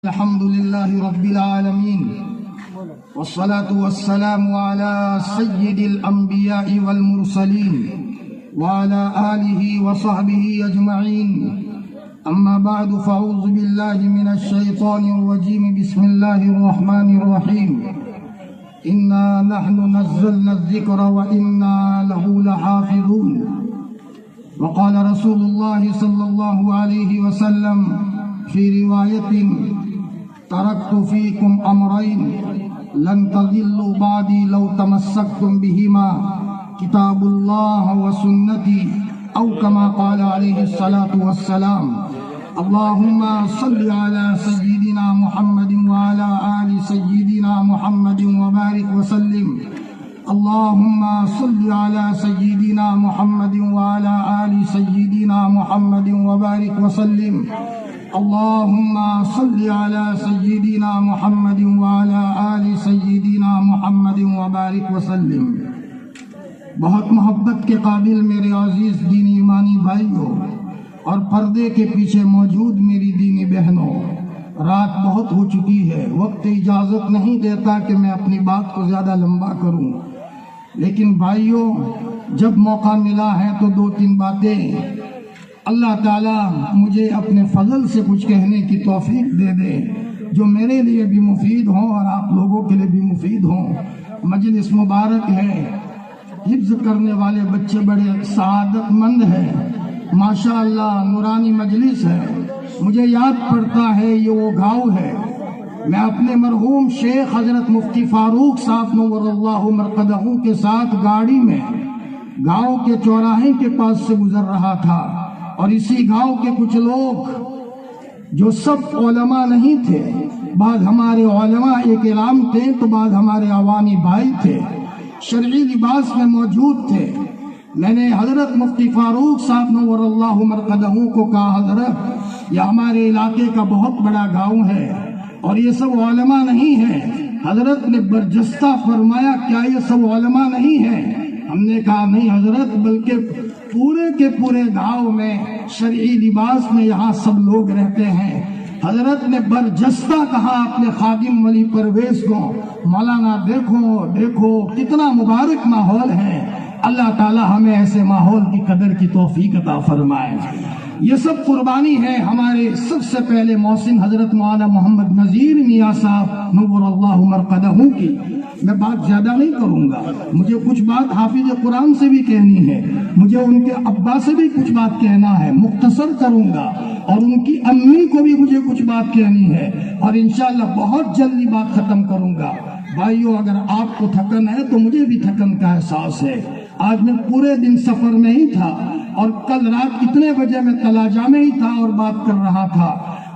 الحمد لله رب العالمين والصلاة والسلام على سيد الأنبياء والمرسلين وعلى آله وصحبه أجمعين أما بعد فأعوذ بالله من الشيطان الرجيم بسم الله الرحمن الرحيم إنا نحن نزلنا الذكر وإنا له لحافظون وقال رسول الله صلى الله عليه وسلم في رواية تركت فيكم أمرين لن تضلوا بعدي لو تمسكتم بهما كتاب الله وسنتي أو كما قال عليه الصلاة والسلام اللهم صل على سيدنا محمد وعلى آل سيدنا محمد وبارك وسلم اللهم صل على سيدنا محمد وعلى آل سيدنا محمد وبارك وسلم اللهم صل على سيدنا محمد وعلى آل سيدنا محمد وبارك وسلم۔ بہت محبت کے قابل میرے عزیز دینی ایمانی بھائیوں اور پردے کے پیچھے موجود میری دینی بہنوں، رات بہت ہو چکی ہے، وقت اجازت نہیں دیتا کہ میں اپنی بات کو زیادہ لمبا کروں، لیکن بھائیوں جب موقع ملا ہے تو دو تین باتیں اللہ تعالیٰ مجھے اپنے فضل سے کچھ کہنے کی توفیق دے دے جو میرے لیے بھی مفید ہوں اور آپ لوگوں کے لیے بھی مفید ہوں۔ مجلس مبارک ہے، حفظ کرنے والے بچے بڑے سعادت مند ہیں، ماشاءاللہ نورانی مجلس ہے۔ مجھے یاد پڑتا ہے یہ وہ گاؤں ہے، میں اپنے مرحوم شیخ حضرت مفتی فاروق صاحب نور اللہ مرقدہ کے ساتھ گاڑی میں گاؤں کے چوراہے کے پاس سے گزر رہا تھا، اور اسی گاؤں کے کچھ لوگ جو سب علماء نہیں تھے، بعض ہمارے علماء ایک اعلام تھے تو بعض ہمارے عوامی بھائی تھے، شرعی لباس میں موجود تھے۔ میں نے حضرت مفتی فاروق صاحب نور اللہ مرقدہ کو کہا، حضرت یہ ہمارے علاقے کا بہت بڑا گاؤں ہے اور یہ سب علماء نہیں ہیں۔ حضرت نے برجستہ فرمایا، کیا یہ سب علماء نہیں ہیں؟ ہم نے کہا نہیں حضرت، بلکہ پورے کے پورے گاؤں میں شرعی لباس میں یہاں سب لوگ رہتے ہیں۔ حضرت نے برجستہ کہا اپنے خادم ولی پرویز کو، مولانا دیکھو دیکھو کتنا مبارک ماحول ہے، اللہ تعالی ہمیں ایسے ماحول کی قدر کی توفیق عطا فرمائے۔ یہ سب قربانی ہے ہمارے سب سے پہلے محسن حضرت مولانا محمد نذیر میاں صاحب نور اللہ مرقدہ کی۔ میں بات زیادہ نہیں کروں گا، مجھے کچھ بات حافظ قرآن سے بھی کہنی ہے، مجھے ان کے ابا سے بھی کچھ بات کہنا ہے، مختصر کروں گا، اور ان کی امی کو بھی مجھے کچھ بات کہنی ہے، اور انشاءاللہ بہت جلدی بات ختم کروں گا۔ بھائیو اگر آپ کو تھکن ہے تو مجھے بھی تھکن کا احساس ہے۔ آج میں پورے دن سفر میں ہی تھا اور کل رات اتنے بجے میں تلاجہ میں ہی تھا اور بات کر رہا تھا،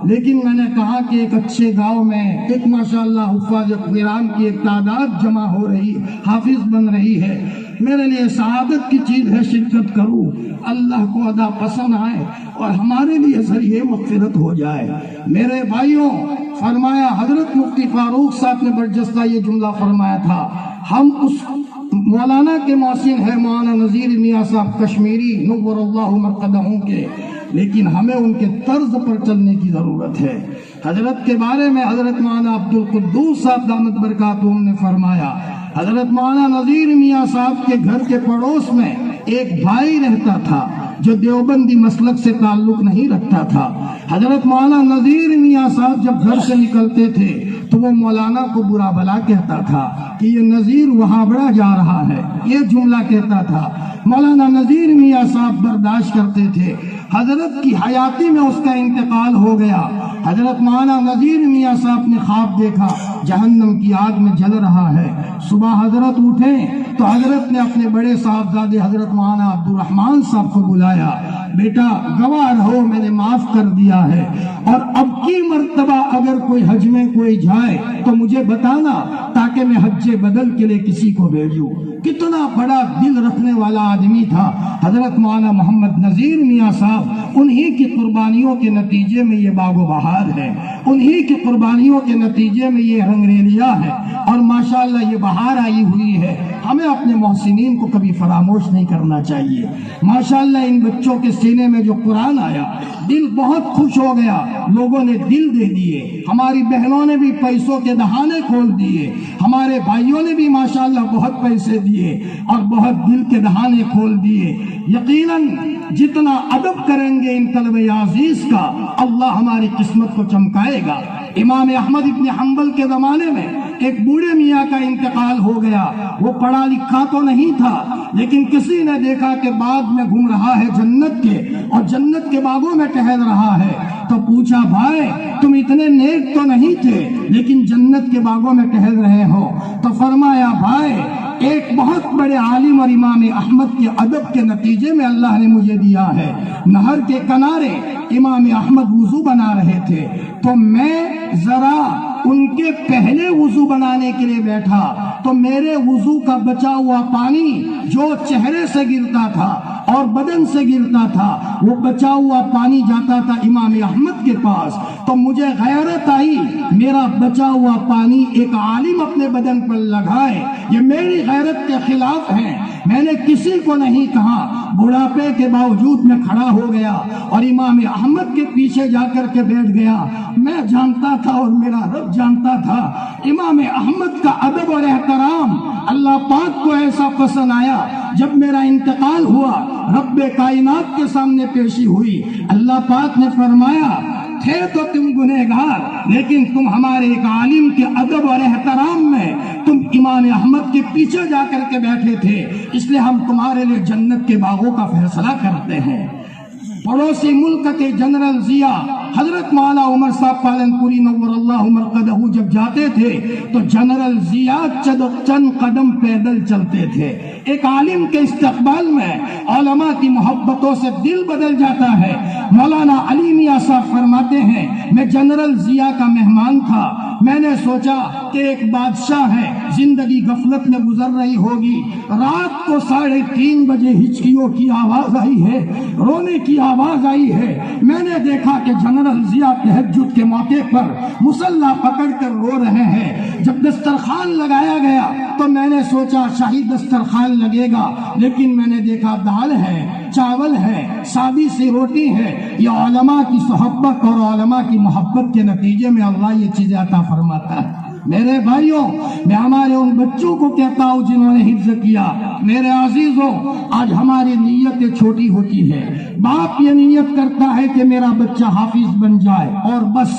لیکن میں نے کہا کہ ایک اچھے گاؤں میں ایک ماشاءاللہ حفاظ قرآن کی ایک تعداد جمع ہو رہی، حافظ بن رہی ہے، میرے لیے سعادت کی چیز ہے، شرکت کروں، اللہ کو ادا پسند آئے اور ہمارے لیے ذریعے مغفرت ہو جائے۔ میرے بھائیوں فرمایا، حضرت مفتی فاروق صاحب نے برجستہ یہ جملہ فرمایا تھا، ہم اس مولانا کے محسن ہے مولانا نذیر میاں صاحب کشمیری نور اللہ مرقدہ کے، لیکن ہمیں ان کے طرز پر چلنے کی ضرورت ہے۔ حضرت کے بارے میں حضرت مولانا عبد القدوس صاحب دامت برکاتہم نے فرمایا، حضرت مولانا نذیر میاں صاحب کے گھر کے پڑوس میں ایک بھائی رہتا تھا جو دیوبندی مسلک سے تعلق نہیں رکھتا تھا۔ حضرت مولانا نذیر میاں صاحب جب گھر سے نکلتے تھے تو وہ مولانا کو برا بھلا کہتا تھا کہ یہ نذیر وہاں بڑا جا رہا ہے، یہ جملہ کہتا تھا۔ مولانا نذیر میاں صاحب برداشت کرتے تھے، حضرت کی حیاتی میں اس کا انتقال ہو گیا۔ حضرت مولانا نذیر میاں صاحب نے خواب دیکھا جہنم کی آگ میں جل رہا ہے۔ صبح حضرت اٹھے تو حضرت نے اپنے بڑے صاحبزادے حضرت مولانا عبد الرحمن صاحب کو بلایا، بیٹا گواہ رہو میں نے معاف کر دیا ہے، اور اب کی مرتبہ اگر کوئی حج میں کوئی جائے تو مجھے بتانا تاکہ میں حج بدل کے لیے کسی کو بھیجوں۔ کتنا بڑا دل رکھنے والا آدمی تھا حضرت مولانا محمد نذیر میاں صاحب. انہی کی قربانیوں کے نتیجے میں یہ باغ و بہار ہے, انہی کی قربانیوں کے نتیجے میں یہ رنگریلیا ہے, اور ماشاءاللہ یہ بہار آئی ہوئی ہے. ہمیں اپنے محسنین کو کبھی فراموش نہیں کرنا چاہیے. ماشاءاللہ ان بچوں کے سینے میں جو قرآن آیا, دل بہت خوش ہو گیا. لوگوں نے دل دے دیے, ہماری بہنوں نے بھی پیسوں کے دہانے کھول دیے, ہمارے بھائیوں نے بھی ماشاءاللہ بہت پیسے دیے اور بہت دل کے دہانے کھول دیے. یقیناً جتنا ادب کریں گے ان طلبہ عزیز کا, اللہ ہماری قسمت کو چمکائے گا. امام احمد ابن حنبل کے زمانے میں ایک بوڑھے میاں کا انتقال ہو گیا. وہ پڑھا لکھا تو نہیں تھا, لیکن کسی نے دیکھا کہ باغ میں گھوم رہا ہے جنت کے, اور جنت کے باغوں میں ٹہل رہا ہے. تو پوچھا, بھائی تم اتنے نیک تو نہیں تھے لیکن جنت کے باغوں میں ٹہل رہے ہو. تو فرمایا, بھائی ایک بہت بڑے عالم اور امام احمد کے ادب کے نتیجے میں اللہ نے مجھے دیا ہے. نہر کے کنارے امام احمد وضو بنا رہے تھے, تو میں ذرا ان کے پہلے وضو بنانے کے لیے بیٹھا, تو میرے وضو کا بچا ہوا پانی جو چہرے سے گرتا تھا اور بدن سے گرتا تھا, وہ بچا ہوا پانی جاتا تھا امام احمد کے پاس. تو مجھے غیرت آئی, میرا بچا ہوا پانی ایک عالم اپنے بدن پر لگائے, یہ میری غیرت کے خلاف ہے. میں نے کسی کو نہیں کہا, بڑھاپے کے باوجود میں کھڑا ہو گیا اور امام احمد کے پیچھے جا کر کے بیٹھ گیا. میں جانتا تھا اور میرا رب جانتا تھا امام احمد کا ادب اور احترام اللہ پاک کو ایسا پسند آیا. جب میرا انتقال ہوا, رب کائنات کے سامنے پیشی ہوئی, اللہ پاک نے فرمایا, تھے تو تم گنہگار, لیکن تم ہمارے ایک عالم کے ادب اور احترام میں تم امام احمد کے پیچھے جا کر کے بیٹھے تھے, اس لیے ہم تمہارے لیے جنت کے باغوں کا فیصلہ کرتے ہیں. پڑوسی ملک کے جنرل ضیاء حضرت مولانا عمر صاحب پالنپوری نور اللہ مرقدہ جب جاتے تھے تو جنرل ضیاء چند قدم پیدل چلتے تھے. ایک عالم کے استقبال میں علماء کی محبتوں سے دل بدل جاتا ہے. مولانا علی میاں صاحب فرماتے ہیں, میں جنرل ضیاء کا مہمان تھا. میں نے سوچا کہ ایک بادشاہ ہے, زندگی غفلت میں گزر رہی ہوگی. رات کو 3:30 بجے ہچکیوں کی آواز آئی ہے, رونے کی آواز آئی ہے. میں نے دیکھا کہ جنرل ضیاء تہجد کے موقع پر مصلی پکڑ کر رو رہے ہیں. جب دسترخوان لگایا گیا تو میں نے سوچا شاہی دسترخوان لگے گا, لیکن میں نے دیکھا دال ہے, چاول ہے, سادی سی روٹی ہے. یہ علماء کی صحبت اور علماء کی محبت کے نتیجے میں اللہ یہ چیزیں عطا فرماتا ہے. میرے بھائیوں, میں ہمارے ان بچوں کو کہتا ہوں جنہوں نے حفظ کیا, میرے عزیزوں, آج ہماری نیتیں چھوٹی ہوتی ہے. باپ یہ نیت کرتا ہے کہ میرا بچہ حافظ بن جائے اور بس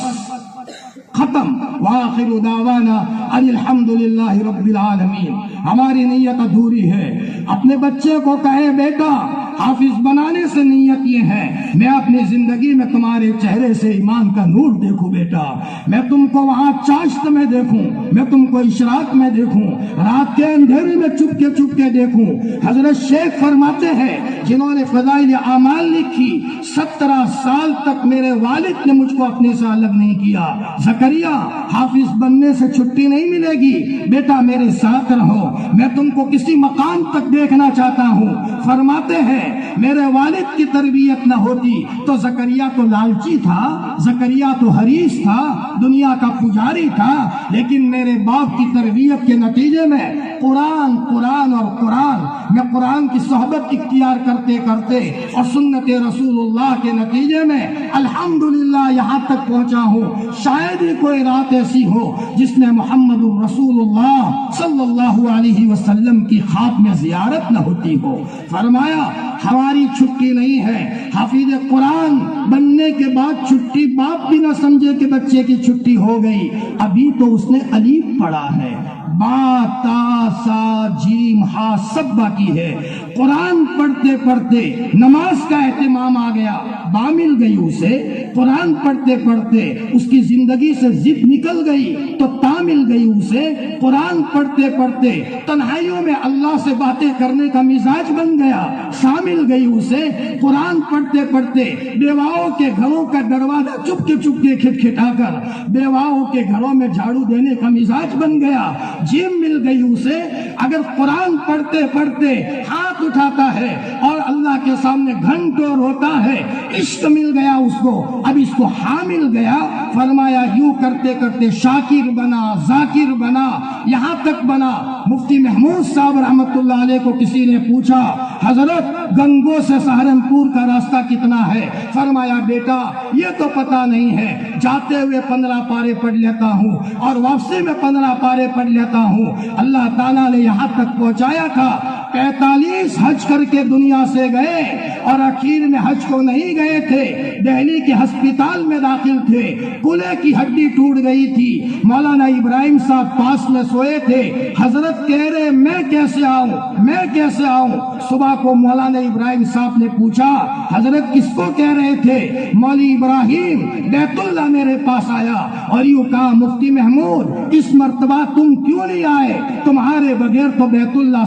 ختم. وآخر دعوانا ان الحمدللہ رب العالمین. ہماری نیت ادھوری ہے. اپنے بچے کو کہے, بیٹا حافظ بنانے سے نیت یہ ہے, میں اپنی زندگی میں تمہارے چہرے سے ایمان کا نور دیکھوں. بیٹا میں تم کو وہاں چاشت میں دیکھوں, میں تم کو اشراق میں دیکھوں, رات کے اندھیرے میں چپ کے دیکھوں. حضرت شیخ فرماتے ہیں, جنہوں نے فضائل اعمال لکھی, 17 سال تک میرے والد نے مجھ کو اپنے سے الگ نہیں کیا. زکریا حافظ بننے سے چھٹی نہیں ملے گی, بیٹا میرے ساتھ رہو, میں تم کو کسی مقام تک دیکھنا چاہتا ہوں. فرماتے ہیں, میرے والد کی تربیت نہ ہوتی تو زکریا تو لالچی تھا, زکریا تو حریص تھا, دنیا کا پجاری تھا, لیکن میرے باپ کی تربیت کے نتیجے میں قرآن اور قرآن, میں قرآن کی صحبت اختیار کرتے اور سنت رسول اللہ کے نتیجے میں الحمدللہ یہاں تک پہنچا ہوں. شاید ہی کوئی رات ایسی ہو جس میں محمد رسول اللہ صلی اللہ علیہ وسلم کی خواب میں زیارت نہ ہوتی ہو. فرمایا, ہماری چھٹی نہیں ہے. حافظ قرآن بننے کے بعد چھٹی باپ بھی نہ سمجھے کہ بچے کی چھٹی ہو گئی, ابھی تو اس نے الف پڑھا ہے, با تا سا جیم ہا سب باقی ہے. قرآن پڑھتے نماز کا اہتمام آ گیا, با مل گئی اسے, قرآن پڑھتے پڑھتے اس کی زندگی سے ضد نکل گئی تو تا مل گئی اسے، قرآن پڑھتے پڑھتے تنہائیوں میں اللہ سے باتیں کرنے کا مزاج بن گیا، شامل گئی اسے، قرآن پڑھتے پڑھتے بیواؤں کے گھروں کا دروازہ چپ کے کھٹکھٹا کر بیواؤں کے گھروں میں جھاڑو دینے کا مزاج بن گیا، جیم مل گئی اسے۔ اگر قرآن پڑھتے پڑھتے ہاتھ اٹھاتا ہے اور اللہ کے سامنے گھنٹوں روتا ہے، عشق مل گیا اس کو، اب اس کو ہاں مل گیا۔ فرمایا یوں کرتے کرتے شاکر بنا، ذاکر بنا، یہاں تک بنا مفتی محمود صاحب رحمت اللہ علیہ کو کسی نے پوچھا حضرت گنگو سے سہارنپور کا راستہ کتنا ہے؟ فرمایا بیٹا یہ تو پتا نہیں ہے، جاتے ہوئے 15 پارے پڑھ لیتا ہوں اور واپسی میں 15 پارے پڑھ لیتا ہوں۔ اللہ تعالیٰ نے یہاں تک پہنچایا تھا، 45 حج کر کے دنیا سے گئے اور آخر میں حج کو نہیں گئے تھے، دہلی کے ہسپتال میں داخل تھے، کولے کی ہڈی ٹوٹ گئی تھی، مولانا ابراہیم صاحب پاس میں سوئے تھے، حضرت کہہ رہے میں کیسے آؤں؟ صبح کو مولانا ابراہیم صاحب نے پوچھا حضرت کس کو کہہ رہے تھے؟ مولی ابراہیم بیت اللہ میرے پاس آیا اور یوں کہا مفتی محمود اس مرتبہ تم کیوں نہیں آئے؟ تمہارے بغیر تو بیت اللہ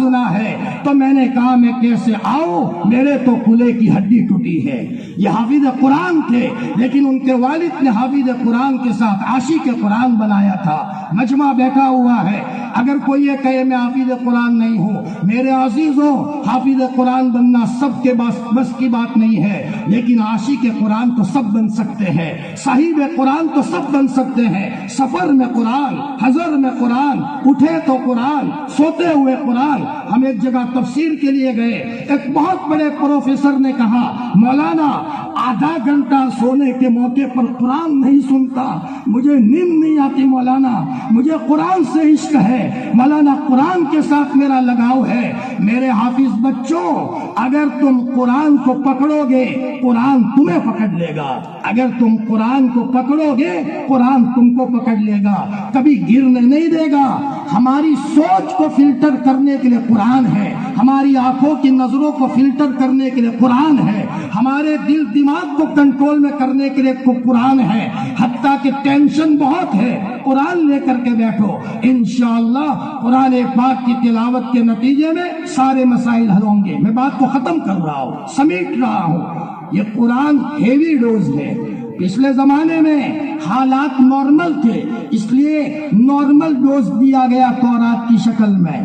سنا ہے۔ تو میں نے کہا میں کیسے آؤں، میرے تو کولے کی ہڈی ٹوٹی ہے۔ یہ حافظ قرآن تھے، لیکن ان کے والد نے حافظ قرآن کے ساتھ عاشق قرآن بنایا تھا۔ مجمع بیٹھا ہوا ہے، اگر کوئی یہ کہے میں حافظ قرآن نہیں ہوں، میرے عزیزوں حافظ قرآن بننا سب کے بس کی بات نہیں ہے، لیکن عاشق قرآن تو سب بن سکتے ہیں، صاحب قرآن تو سب بن سکتے ہیں۔ سفر میں قرآن، حضر میں قرآن، اٹھے تو قرآن، سوتے ہوئے قرآن۔ ہم ایک جگہ تفسیر کے لیے گئے، ایک بہت بڑے پروفیسر نے کہا مولانا آدھا گھنٹہ سونے کے موقع پر قرآن نہیں سنتا، مجھے نیند نہیں آتی مولانا، مجھے قرآن سے عشق ہے مولانا، قرآن کے ساتھ میرا لگاؤ ہے۔ میرے حافظ بچوں اگر تم قرآن کو پکڑو گے قرآن تمہیں پکڑ لے گا، اگر تم قرآن کو پکڑو گے قرآن تم کو پکڑ لے گا، کبھی گرنے نہیں دے گا۔ ہماری سوچ کو فلٹر کرنے کے لیے قرآن ہے، ہماری آنکھوں کی نظروں کو فلٹر کرنے کے لیے قرآن ہے، ہمارے دل دماغ کو کنٹرول میں کرنے کے لیے قرآن ہے۔ حتیٰ کہ ٹینشن بہت ہے، قرآن لے کر کے بیٹھو، انشاءاللہ قرآن پاک کی تلاوت کے نتیجے میں سارے مسائل حل ہوں گے۔ میں بات کو ختم کر رہا ہوں، سمیٹ رہا ہوں۔ یہ قرآن ہیوی ڈوز ہے۔ پچھلے زمانے میں حالات نارمل تھے، اس لیے نارمل ڈوز دیا گیا تورات کی شکل میں،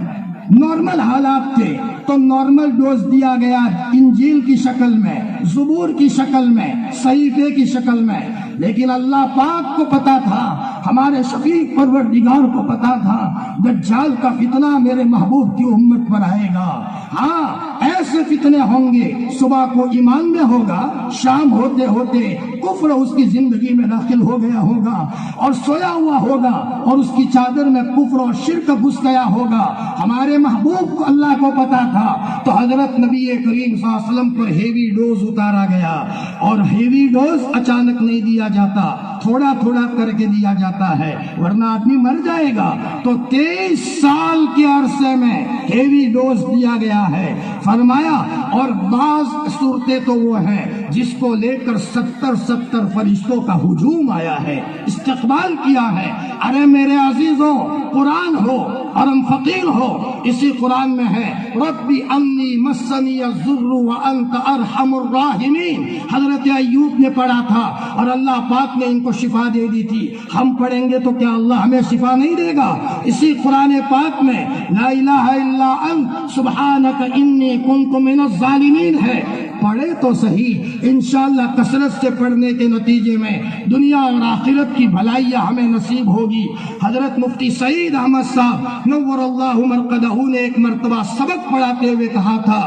نارمل حالات تھے تو نارمل ڈوز دیا گیا انجیل کی شکل میں، زبور کی شکل میں، صحیفے کی شکل میں۔ لیکن اللہ پاک کو پتا تھا، ہمارے شفیع پروردگار کو پتا تھا دجال کا فتنہ میرے محبوب کی امت پر آئے گا۔ ہاں ایسے فتنے ہوں گے، صبح کو ایمان میں ہوگا، شام ہوتے ہوتے کفر اس کی زندگی میں داخل ہو گیا ہوگا اور سویا ہوا ہوگا اور اس کی چادر میں کفر اور شرک گھس گیا ہوگا۔ ہمارے محبوب کو اللہ کو پتا تھا، تو حضرت نبی کریم صلی اللہ علیہ وسلم پر ہیوی ڈوز اتارا گیا، اور ہیوی ڈوز اچانک نہیں دیا جاتا، تھوڑا تھوڑا کر کے دیا جاتا ہے، ورنہ آدمی مر جائے گا۔ تو 23 سال کے عرصے میں ہیوی ڈوز دیا گیا ہے، فرمایا۔ اور بعض صورتیں تو وہ ہیں جس کو لے کر 70 فرشتوں کا ہجوم آیا ہے، استقبال کیا ہے۔ ارے میرے عزیزوں قرآن ہو اور ہم فقیر ہو، اسی قرآن میں ہے ربی انی مسنی الضر وانت ارحم الراحمین۔ حضرت ایوب نے پڑھا تھا اور اللہ پاک نے ان کو شفا دے دی تھی، ہم پڑھیں گے تو کیا اللہ ہمیں شفا نہیں دے گا؟ اسی قرآن پاک میں لا الہ الا انت سبحانک انی کنت من الظالمین ہے، پڑھے تو صحیح، انشاءاللہ کثرت سے پڑھنے کے نتیجے میں دنیا اور آخرت کی بھلائیاں ہمیں نصیب ہوگی۔ حضرت مفتی سعید احمد صاحب نور اللہ مرقدہ نے ایک مرتبہ سبق پڑھاتے ہوئے کہا تھا،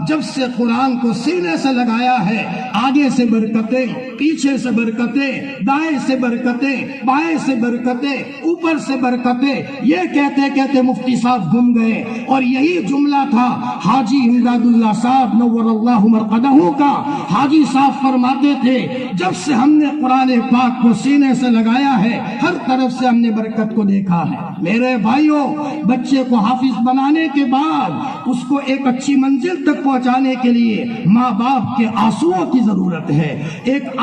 جب سے قرآن کو سینے سے لگایا ہے آگے سے برکتیں، پیچھے سے برکتیں، دائیں سے برکتیں، بائیں سے برکتیں، اوپر سے برکتیں، یہ کہتے کہتے مفتی صاحب گم گئے۔ اور یہی جملہ تھا حاجی امداد اللہ صاحب نور اللہ مرقدہ کا۔ حاجی صاحب فرماتے تھے جب سے ہم نے قرآن پاک کو سینے سے لگایا ہے ہر طرف سے ہم نے برکت کو دیکھا ہے۔ میرے بھائیوں بچے کو حافظ بنانے کے بعد اس کو ایک اچھی منزل تک پہنچانے کے لیے ماں باپ کے آنسوؤں کی ضرورت ہے، ایک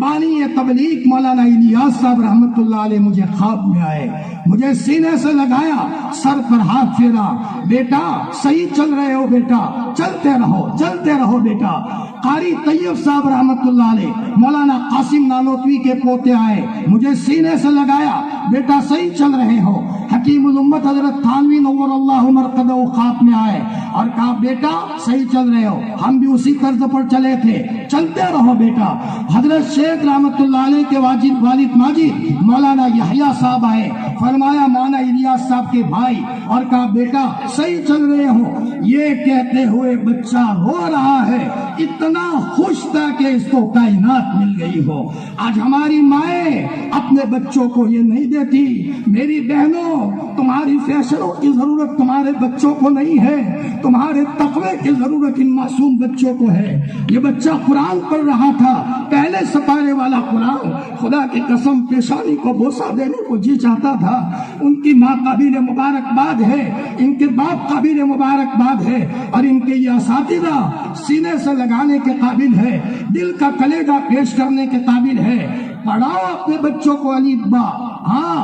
بانی تبلیغ مولانا الیاس صاحب رحمت اللہ علیہ مجھے خواب میں آئے، مجھے سینے سے لگایا، سر پر ہاتھ پھیرا، بیٹا صحیح چل رہے ہو بیٹا، چلتے رہو بیٹا۔ قاری طیب صاحب رحمت اللہ علیہ مولانا قاسم نانوتوی کے پوتے آئے، مجھے سینے سے لگایا، بیٹا صحیح چل رہے ہو۔ حکیم الامت حضرت تھانوی نور اللہ مرقدہ خواب میں آئے اور کہا بیٹا صحیح چل رہے ہو، ہم بھی اسی طرز پر چلے تھے، چلتے رہو بیٹا۔ حضرت شیخ رحمت اللہ علیہ کے والد ماجد مولانا یحییٰ صاحب آئے، فرمایا مولانا الیاس صاحب کے بھائی، اور کہا بیٹا صحیح چل رہے ہو۔ یہ کہتے ہوئے بچہ رو رہا ہے، اتنا خوش تھا کہ اس کو کائنات مل گئی ہو۔ آج ہماری مائیں اپنے بچوں کو یہ نہیں دیتی۔ میری بہنوں، تمہاری فیشنوں کی ضرورت تمہارے بچوں کو نہیں ہے، تمہارے تقوی کی ضرورت ان معصوم بچوں کو ہے۔ یہ بچہ قرآن پڑھ رہا تھا، پہلے سپارے والا قرآن، خدا کی قسم پیشانی کو بوسہ دینے کو جی چاہتا تھا۔ ان کی ماں قابل مبارکباد ہے، ان کے باپ قابل مبارکباد ہے، اور ان کے یہ اساتذہ سینے سے لگانے کے قابل ہے، دل کا کلیجہ پیش کرنے کے قابل ہے۔ پڑھاؤ اپنے بچوں کو الف با، ہاں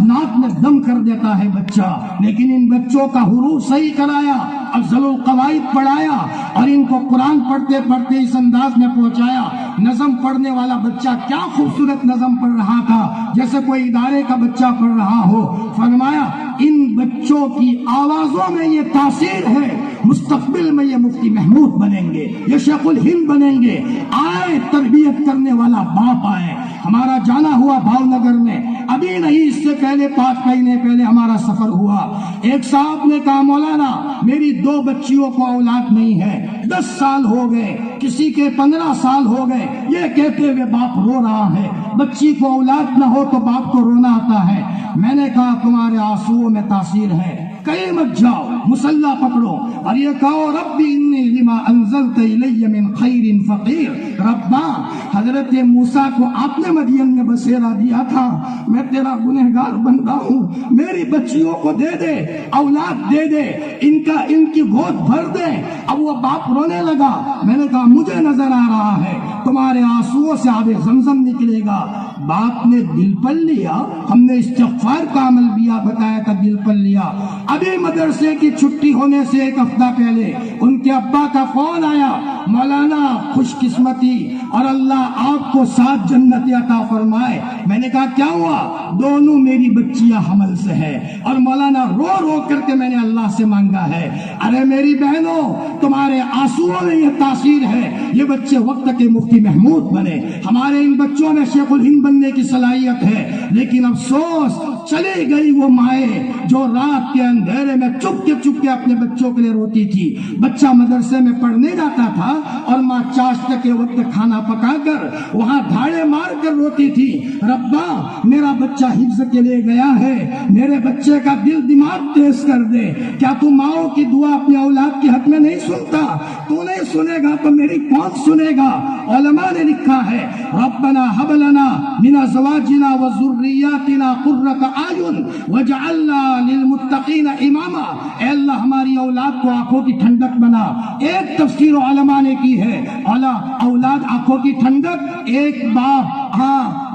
ناک میں دم کر دیتا ہے بچہ، لیکن ان بچوں کا حروف صحیح کرایا، افضل القواعد پڑھایا، اور ان کو قرآن پڑھتے پڑھتے اس انداز میں پہنچایا۔ نظم پڑھنے والا بچہ کیا خوبصورت نظم پڑھ رہا تھا، جیسے کوئی ادارے کا بچہ پڑھ رہا ہو۔ فرمایا ان بچوں کی آوازوں میں یہ تاثیر ہے، مستقبل میں یہ مفتی محمود بنیں گے، یہ شیخ الہند بنیں گے۔ آئے تربیت کرنے والا باپ آئے۔ ہمارا جانا ہوا بھاؤ نگر میں، ابھی نہیں اس سے پہلے 5 مہینے پہلے ہمارا سفر ہوا۔ ایک صاحب نے کہا مولانا میری 2 بچیوں کو اولاد نہیں ہے، 10 سال ہو گئے، کسی کے 15 سال ہو گئے، یہ کہتے ہوئے باپ رو رہا ہے۔ بچی کو اولاد نہ ہو تو باپ کو رونا آتا ہے۔ میں نے کہا تمہارے آنسوؤں میں تاثیر ہے، کہیں مت جاؤ، مسلح پکڑو اور یہ کہو ربی انی لما انزلت الی من خیر فقیر۔ ربا، حضرت موسیٰ کو آپ نے مدین میں بسیرا دیا تھا، میں تیرا گنہگار بندہ ہوں، میری بچیوں کو دے دے، اولاد دے دے، ان کی گود بھر دے۔ اب وہ باپ رونے لگا۔ میں نے کہا مجھے نظر آ رہا ہے تمہارے آنسوؤں سے آب زمزم نکلے گا۔ باپ نے دل پر لیا، ہم نے استغفار کا عمل بھی بتایا تھا، دل پر لیا۔ ابھی مدرسے کی چھٹی ہونے سے 1 ہفتہ پہلے ان کے ابا کا فون آیا، مولانا خوش قسمتی اور اللہ آپ کو 7 جنت عطا فرمائے۔ میں نے کہا کیا ہوا؟ دونوں میری بچیاں حمل سے ہے، اور مولانا رو رو کر کے میں نے اللہ سے مانگا ہے۔ ارے میری بہنوں، تمہارے آنسوؤں میں یہ تاثیر ہے، یہ بچے وقت کے مفتی محمود بنے۔ ہمارے ان بچوں میں شیخ الہند بننے کی صلاحیت ہے، لیکن افسوس چلی گئی وہ مائیں جو رات کے اندھیرے میں چپ کے اپنے بچوں کے لیے روتی تھی۔ بچہ مدرسے میں پڑھنے جاتا تھا اور ماں چاشت کے وقت کھانا پکا کر وہاں دھاڑے مار کر روتی تھی، ربا میرا بچہ حفظ کے لیے گیا ہے، میرے بچے کا دل دماغ تیز کر دے۔ کیا تو ماؤں کی دعا اپنی اولاد کے حق میں نہیں سنتا؟ تو نہیں سنے گا تو میری کون سنے گا؟ علماء نے لکھا ہے ربنا هب لنا من ازواجنا وذرياتنا قرة اعین واجعلنا للمتقین اماما۔ اے اللہ ہماری اولاد کو آنکھوں کی ٹھنڈک بنا۔ ایک تفسیر علماء نے کی ہے، اولاد آنکھوں کی ٹھنڈک۔ ایک باپ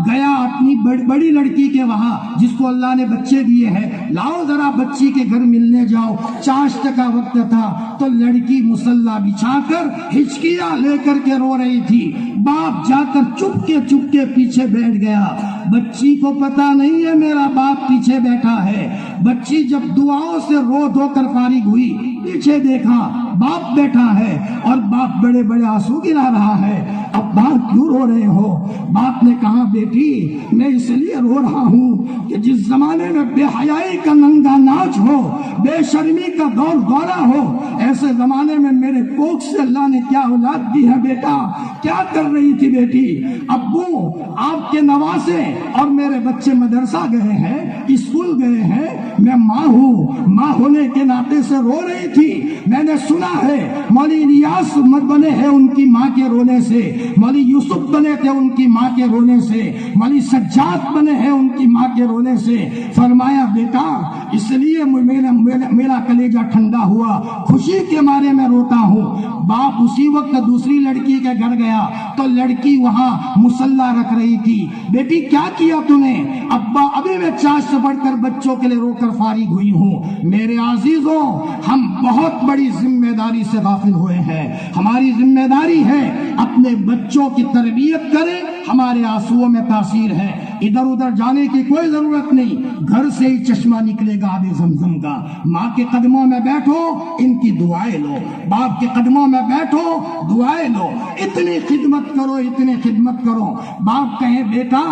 گیا اپنی بڑی لڑکی کے وہاں جس کو اللہ نے بچے دیے ہیں، لاؤ ذرا بچی کے گھر ملنے جاؤ۔ چاشت کا وقت تھا تو لڑکی مصلی بچھا کر ہچکیاں لے کر کے رو رہی تھی۔ باپ جا کر چپ کے پیچھے بیٹھ گیا۔ بچی کو پتا نہیں ہے میرا باپ پیچھے بیٹھا ہے۔ بچی جب دعاؤں سے رو دھو کر فارغ ہوئی، پیچھے دیکھا باپ بیٹھا ہے اور باپ بڑے بڑے آنسو گرا رہا ہے۔ اب باپ کیوں رو رہے ہو؟ باپ نے کہا بیٹی میں اس لیے رو رہا ہوں کہ جس زمانے میں بے حیائی کا ننگا ناچ ہو، بے شرمی کا دور دورہ ہو، ایسے زمانے میں میرے کوکھ سے اللہ نے کیا اولاد دی ہے بیٹا؟ کیا کر رہی تھی بیٹی؟ ابو آپ کے نواسے اور میرے بچے مدرسہ گئے ہیں، اسکول گئے ہیں، میں ماں ہوں، ماں ہونے کے ناطے سے رو رہی تھی۔ میں نے سنا ہے مولوی الیاس بنے ہیں ان کی ماں کے رونے سے، مولوی یوسف بنے تھے ان کی ماں کے رونے سے، مولوی سجاد بنے ہیں ان کی ماں کے رونے سے۔ فرمایا بیٹا اس لیے میرا کلیجہ ٹھنڈا ہوا، خوشی کے مارے میں روتا ہوں۔ باپ اسی وقت دوسری لڑکی کے گھر گیا تو لڑکی وہاں مسلح رکھ رہی تھی۔ بیٹی کیا کیا تو نے؟ ابا ابھی میں چاش سے بڑھ کر بچوں کے لیے رو کر فارغ ہوئی ہوں۔ میرے عزیزوں، ہم بہت بڑی ذمہ داری سے غافل ہوئے ہیں۔ ہماری ذمہ داری ہے اپنے بچوں کی تربیت کریں، ہمارے آنسوؤں میں تاثیر ہے۔ ادھر ادھر جانے کی کوئی ضرورت نہیں، گھر سے ہی چشمہ نکلے گا آب زمزم کا۔ ماں کے قدموں میں بیٹھو، ان کی دعائیں لو، باپ کے قدموں میں بیٹھو، دعائیں لو، اتنی خدمت کرو، اتنی خدمت کرو۔ باپ کہے بیٹا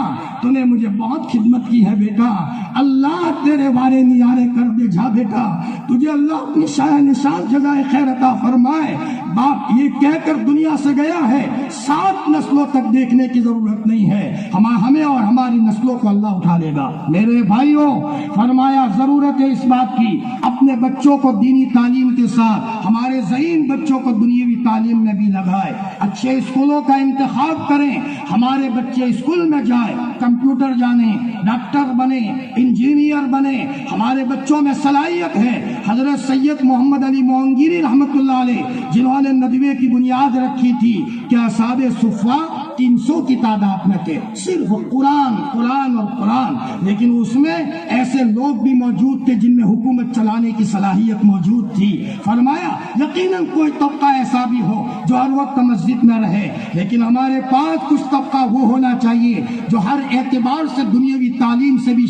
تو نے مجھے بہت خدمت کی ہے بیٹا، اللہ تیرے وارے نیارے کر دے، جا بیٹا تجھے اللہ اپنی شاہ نشان جزائے خیر عطا فرمائے۔ باپ یہ کہہ کر دنیا سے گیا ہے، 7 نسلوں تک دیکھنے کی ضرورت نہیں ہے، ہمیں اور ہماری نسلوں کو اللہ اٹھا لے گا۔ میرے بھائیوں، فرمایا ضرورت ہے اس بات کی اپنے بچوں کو دینی تعلیم کے ساتھ ہمارے ذہین بچوں کو دنیاوی تعلیم میں بھی لگائے، اچھے اسکولوں کا انتخاب کریں، ہمارے بچے اسکول میں جائیں، کمپیوٹر جانیں، ڈاکٹر بنے، انجینئر بنے، ہمارے بچوں میں صلاحیت ہے۔ حضرت سید محمد علی مونگیری رحمت اللہ علیہ جنہوں نے ندوے کی بنیاد رکھی تھی کہ اصحاب صفہ 300 کی تعداد میں تھے، صرف قرآن قرآن اور قرآن، لیکن اس میں ایسے لوگ بھی موجود تھے جن میں حکومت چلانے کی صلاحیت موجود تھی۔ فرمایا یقیناً کوئی طبقہ ایسا بھی ہو جو ہر وقت مسجد میں رہے، لیکن ہمارے پاس کچھ طبقہ وہ ہونا چاہیے جو ہر اعتبار سے دنیاوی تعلیم سے بھی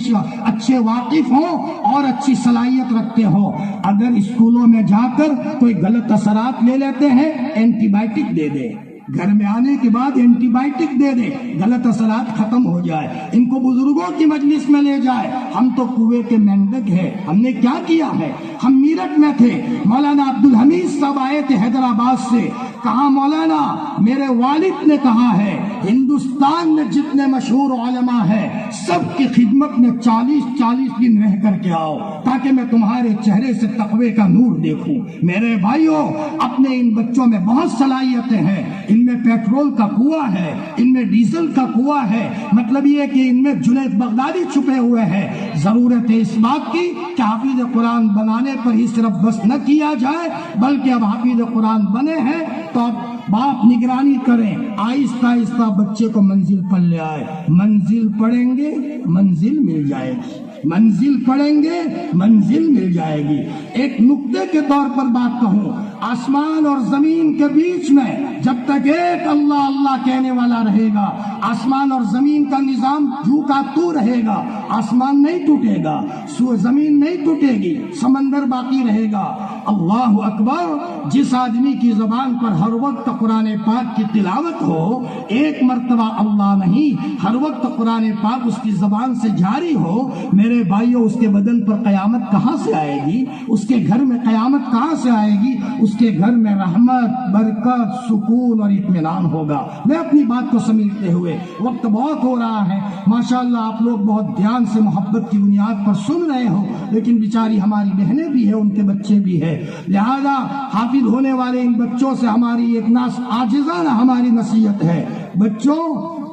اچھے واقف ہوں اور اچھی صلاحیت رکھتے ہوں۔ اگر اسکولوں میں جا کر کوئی غلط اثرات لے لیتے ہیں، اینٹی بائیوٹک دے دے، گھر میں آنے کے بعد اینٹی بائیوٹک دے دے، غلط اثرات ختم ہو جائے، ان کو بزرگوں کی مجلس میں لے جائے۔ ہم تو کنویں کے مینڈک ہیں، ہم نے کیا کیا ہے؟ ہم میرٹھ میں تھے، مولانا عبدالحمید صاحب آئے تھے حیدرآباد سے، کہا مولانا میرے والد نے کہا ہے ہندوستان میں جتنے مشہور علماء ہیں سب کی خدمت میں 40 دن رہ کر کے آؤ تاکہ میں تمہارے چہرے سے تقوی کا نور دیکھوں۔ میرے بھائیوں، اپنے ان بچوں میں بہت صلاحیتیں ہیں، ان میں پیٹرول کا کنواں ہے، ان میں ڈیزل کا کنواں ہے، مطلب یہ کہ ان میں جنید بغدادی چھپے ہوئے ہیں۔ ضرورت ہے اس بات کی کہ حافظ قرآن بنانے پر ہی صرف بس نہ کیا جائے، بلکہ اب حافظ قرآن بنے ہیں تو اب باپ نگرانی کریں، آہستہ آہستہ بچے کو منزل پر لے آئے۔ منزل پڑھیں گے منزل مل جائے گی، منزل پڑھیں گے منزل مل جائے گی۔ ایک نقطے کے طور پر بات کہوں، آسمان اور زمین کے بیچ میں جب تک ایک اللہ اللہ کہنے والا رہے گا، آسمان اور زمین کا نظام جو کا تو رہے گا، آسمان نہیں ٹوٹے گا، زمین نہیں ٹوٹے گی، سمندر باقی رہے گا۔ اللہ اکبر! جس آدمی کی زبان پر ہر وقت قرآن پاک کی تلاوت ہو، ایک مرتبہ اللہ نہیں، ہر وقت قرآن پاک اس کی زبان سے جاری ہو، میرے بھائیوں اس کے بدن پر قیامت کہاں سے آئے گی؟ اس کے گھر میں قیامت کہاں سے آئے گی؟ اس کے گھر میں رحمت، برکت، سکون اور اطمینان ہوگا۔ میں اپنی بات کو سمیٹتے ہوئے، وقت بہت ہو رہا ہے، ماشاءاللہ آپ لوگ بہت دھیان سے محبت کی بنیاد پر سن رہے ہو، لیکن بیچاری ہماری بہنیں بھی ہیں، ان کے بچے بھی ہیں، لہذا حافظ ہونے والے ان بچوں سے ہماری ایک عاجزانہ ہماری نصیحت ہے، بچوں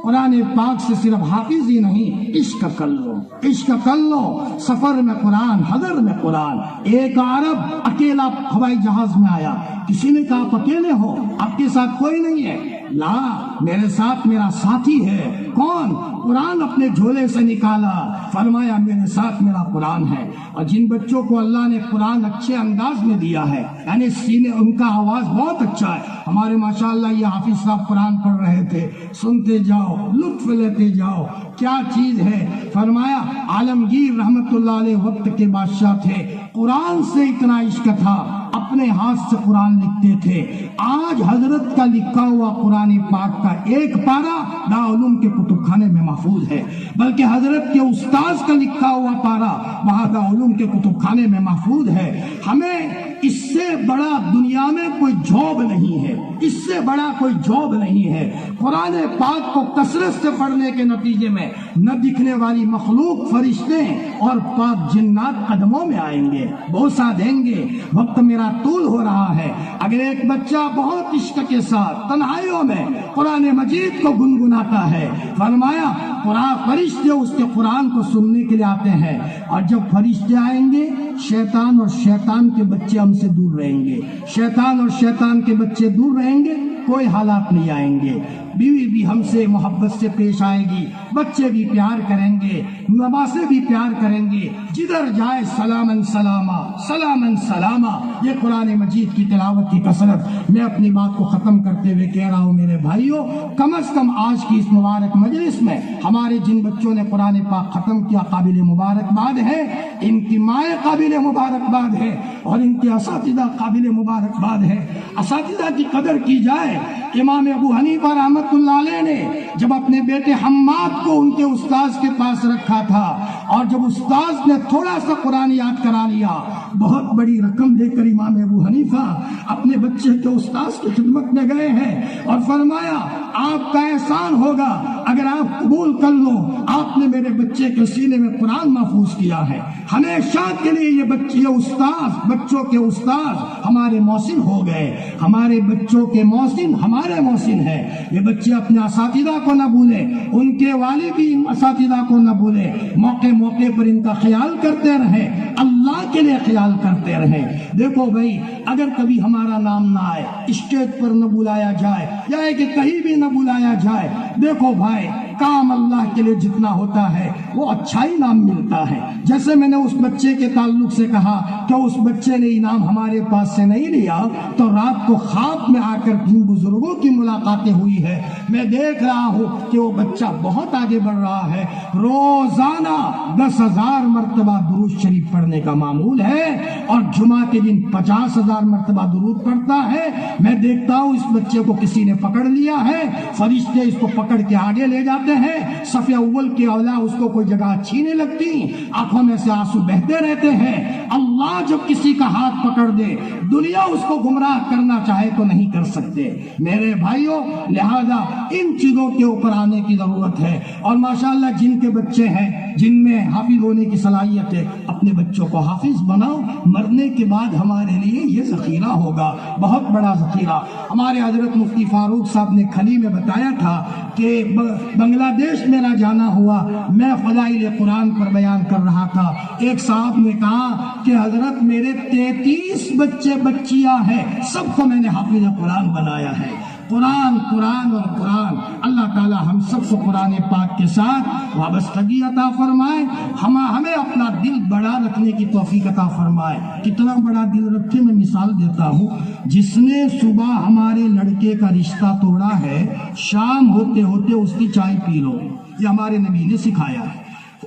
قرآن پاک سے صرف حافظ ہی نہیں، عشق کر لو، عشق کر لو، سفر میں قرآن، حضر میں قرآن۔ ایک عرب اکیلا ہوائی جہاز میں آیا، کسی نے کہا آپ اکیلے ہو، آپ کے ساتھ کوئی نہیں ہے؟ لا، میرے ساتھ میرا ساتھی ہے۔ کون؟ قرآن اپنے جھولے سے نکالا، فرمایا میرے ساتھ میرا قرآن ہے۔ اور جن بچوں کو اللہ نے قرآن اچھے انداز میں دیا ہے، یعنی سینے ان کا آواز بہت اچھا ہے، ہمارے ماشاءاللہ یہ حافظ صاحب قرآن پڑھ رہے تھے، سنتے جاؤ، لطف لیتے جاؤ، کیا چیز ہے۔ فرمایا عالمگیر رحمت اللہ علیہ وقت کے بادشاہ تھے، قرآن سے اتنا عشق تھا، اپنے ہاتھ سے قرآن لکھتے تھے۔ آج حضرت کا لکھا ہوا قرآن پاک کا ایک پارہ دارالعلوم کے کتب خانے میں محفوظ ہے، بلکہ حضرت کے استاذ کا لکھا ہوا پارہ وہاں دارالعلوم کے کتب خانے میں محفوظ ہے۔ ہمیں اس سے بڑا دنیا میں کوئی جاب نہیں ہے، اس سے بڑا کوئی جاب نہیں ہے۔ قرآن پاک کو کثرت سے پڑھنے کے نتیجے میں نہ دکھنے والی مخلوق، فرشتے اور پاک جنات قدموں میں آئیں گے، بوسہ دیں گے۔ وقت میرا طول ہو رہا ہے، اگر ایک بچہ بہت عشق کے ساتھ تنہائیوں میں قرآن مجید کو گنگناتا ہے، فرمایا فرشتے اس کے قرآن کو سننے کے لیے آتے ہیں، اور جب فرشتے آئیں گے شیطان اور شیطان کے بچے ہم سے دور رہیں گے، شیطان اور شیطان کے بچے دور رہیں گے، کوئی حالات نہیں آئیں گے، بیوی بھی ہم سے محبت سے پیش آئے گی، بچے بھی پیار کریں گے، نواسے بھی پیار کریں گے، جدھر جائے سلامن سلاما سلامن سلاما۔ یہ قرآن مجید کی تلاوت کی کثرت۔ میں اپنی بات کو ختم کرتے ہوئے کہہ رہا ہوں میرے بھائیوں، کم از کم آج کی اس مبارک مجلس میں ہمارے جن بچوں نے قرآن پاک ختم کیا قابل مبارکباد ہے، ان کی مائیں قابل مبارکباد ہے، اور ان کے اساتذہ قابل مبارکباد ہے۔ اساتذہ کی قدر کی جائے۔ امام ابو حنیفہ رحمۃ اللہ علیہ نے جب اپنے بیٹے حماد کو ان کے استاذ کے پاس رکھا تھا، اور جب استاذ نے تھوڑا سا قرآن یاد کرا لیا، بہت بڑی رقم لے کر امام ابو حنیفہ اپنے بچے کے استاذ کی خدمت میں گئے ہیں اور فرمایا آپ کا احسان ہوگا اگر آپ قبول کر لو، آپ نے میرے بچے کے سینے میں قرآن محفوظ کیا ہے، ہمیشہ کے لیے یہ بچوں کے استاذ ہمارے محسن ہو گئے، ہمارے بچوں کے محسن ہمارے محسن ہے۔ یہ بچے اپنے اساتذہ کو نہ بھولیں، ان کے والد بھی اساتذہ کو نہ بھولیں، موقع موقع پر ان کا خیال کرتے رہیں، اللہ کے لیے خیال کرتے رہیں۔ دیکھو بھائی، اگر کبھی ہمارا نام نہ آئے، اسٹیج پر نہ بلایا جائے، یا کہ کہیں بھی نہ بلایا جائے، دیکھو بھائی کام اللہ کے لیے جتنا ہوتا ہے وہ اچھا انعام ملتا ہے۔ جیسے میں نے اس بچے کے تعلق سے کہا کہ اس بچے نے انعام ہمارے پاس سے نہیں لیا، تو رات کو خواب میں آ کر جن بزرگوں کی ملاقاتیں ہوئی ہے، میں دیکھ رہا ہوں کہ وہ بچہ بہت آگے بڑھ رہا ہے، روزانہ 10,000 مرتبہ درود شریف پڑھنے کا معمول ہے، اور جمعہ کے دن 50,000 مرتبہ درود پڑھتا ہے۔ میں دیکھتا ہوں اس بچے کو کسی نے پکڑ لیا ہے، فرشتے اس کو پکڑ کے آگے لے جاتے ہیں، صف اول کے اولا اس کو کوئی جگہ اچھی نہیں لگتی، آنکھوں میں سے آنسو بہتے رہتے ہیں۔ اللہ جب کسی کا ہاتھ پکڑ دے، دنیا اس کو گمراہ کرنا چاہے تو نہیں کر سکتے۔ میرے بھائیوں، لہذا ان چیزوں کے اوپر آنے کی ضرورت ہے، اور ماشاءاللہ جن کے بچے ہیں جن میں حافظ ہونے کی صلاحیت ہے، اپنے بچوں کو حافظ بناؤ، مرنے کے بعد ہمارے لیے یہ ذخیرہ ہوگا، بہت بڑا ذخیرہ۔ ہمارے حضرت مفتی فاروق صاحب نے کھلی میں بتایا تھا کہ بنگلہ دیش میرا جانا ہوا، میں فضائل قرآن پر بیان کر رہا تھا، ایک صاحب نے کہا کہ حضرت میرے 33 بچے بچیاں ہیں، سب کو میں نے حافظ قرآن بنایا ہے۔ قرآن قرآن اور قرآن، اللہ تعالی ہم سب کو قرآن پاک کے ساتھ وابستگی عطا فرمائے، ہمیں اپنا دل بڑا رکھنے کی توفیق عطا فرمائے۔ کتنا بڑا دل رکھے، میں مثال دیتا ہوں، جس نے صبح ہمارے لڑکے کا رشتہ توڑا ہے، شام ہوتے ہوتے اس کی چائے پی لو، یہ ہمارے نبی نے سکھایا ہے۔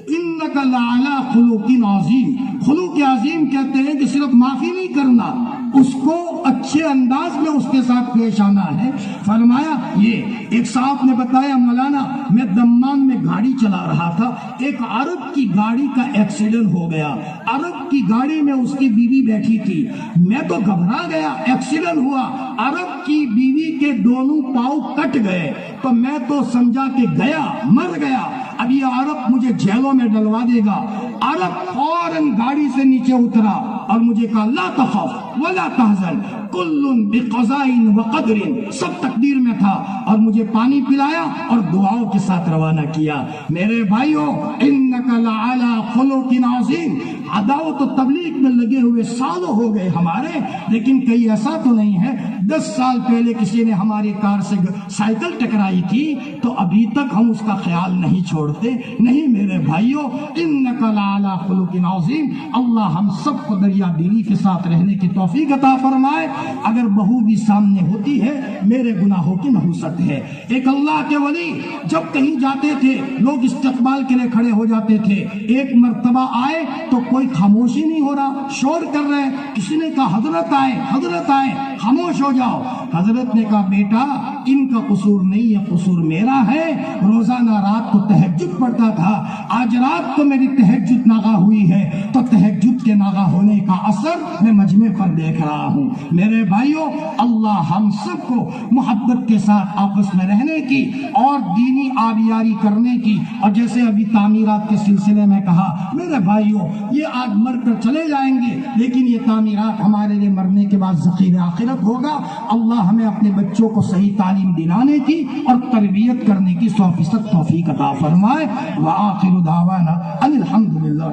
انک لعلی خلق عظیم، خلق عظیم کہتے ہیں کہ صرف معافی نہیں کرنا، اس کو اچھے انداز میں اس کے ساتھ پیش آنا ہے۔ فرمایا یہ ایک صاحب نے بتایا، مولانا میں دمام میں گاڑی چلا رہا تھا، ایک عرب کی گاڑی کا ایکسیڈنٹ ہو گیا، عرب کی گاڑی میں اس کی بیوی بیٹھی تھی، میں تو گھبرا گیا، ایکسیڈنٹ ہوا، عرب کی بیوی کے دونوں پاؤں کٹ گئے، تو میں تو سمجھا کہ گیا، مر گیا، اب یہ عرب مجھے جیلوں میں ڈلوا دے گا۔ عرب فوراً گاڑی سے نیچے اترا اور مجھے کہا لا تخف ولا تحزن کل بقضاء وقدر، سب تقدیر میں تھا، اور مجھے پانی پلایا اور دعاؤں کے ساتھ روانہ کیا۔ میرے بھائیوں، انک لعلی خلق عظیم، دعوت و تبلیغ میں لگے ہوئے سالوں ہو گئے ہمارے، لیکن کہیں ایسا تو نہیں ہے 10 سال پہلے کسی نے ہماری کار سے سائیکل ٹکرائی تھی تو ابھی تک ہم اس کا خیال نہیں چھوڑتے۔ نہیں میرے بھائیوں، انک لعلی خلق عظیم، اللہ ہم سب کو دریا دلی کے ساتھ رہنے کی توفیق عطا فرمائے۔ اگر بہو بھی سامنے ہوتی ہے، میرے گناہوں کی نحوست ہے۔ ایک اللہ کے ولی جب کہیں جاتے تھے، لوگ استقبال کے لیے کھڑے ہو جاتے تھے، ایک مرتبہ آئے تو کوئی خاموشی نہیں ہو رہا، شور کر رہے، کسی نے کہا حضرت آئے، حضرت آئے، خاموش ہو جاؤ۔ حضرت نے کہا بیٹا ان کا قصور نہیں، یہ قصور میرا ہے، روزانہ رات کو تہجد پڑھتا تھا، آج رات کو میری تہجد ناغا ہوئی ہے تو تہجد کے ناغہ ہونے کا اثر میں مجمع پر دیکھ رہا ہوں۔ میرے بھائیوں، اللہ ہم سب کو محبت کے ساتھ آپس میں رہنے کی اور دینی آبیاری کرنے کی، اور جیسے ابھی تعمیرات کے سلسلے میں کہا، میرے بھائیوں یہ آج مر کر چلے جائیں گے، لیکن یہ تعمیرات ہمارے لیے مرنے کے بعد ذخیرہ آخرت ہوگا۔ اللہ ہمیں اپنے بچوں کو صحیح تعلیم دلانے کی اور تربیت کرنے کی 100% توفیق عطا فرمائے۔ وآخر دعوانا ان الحمدللہ۔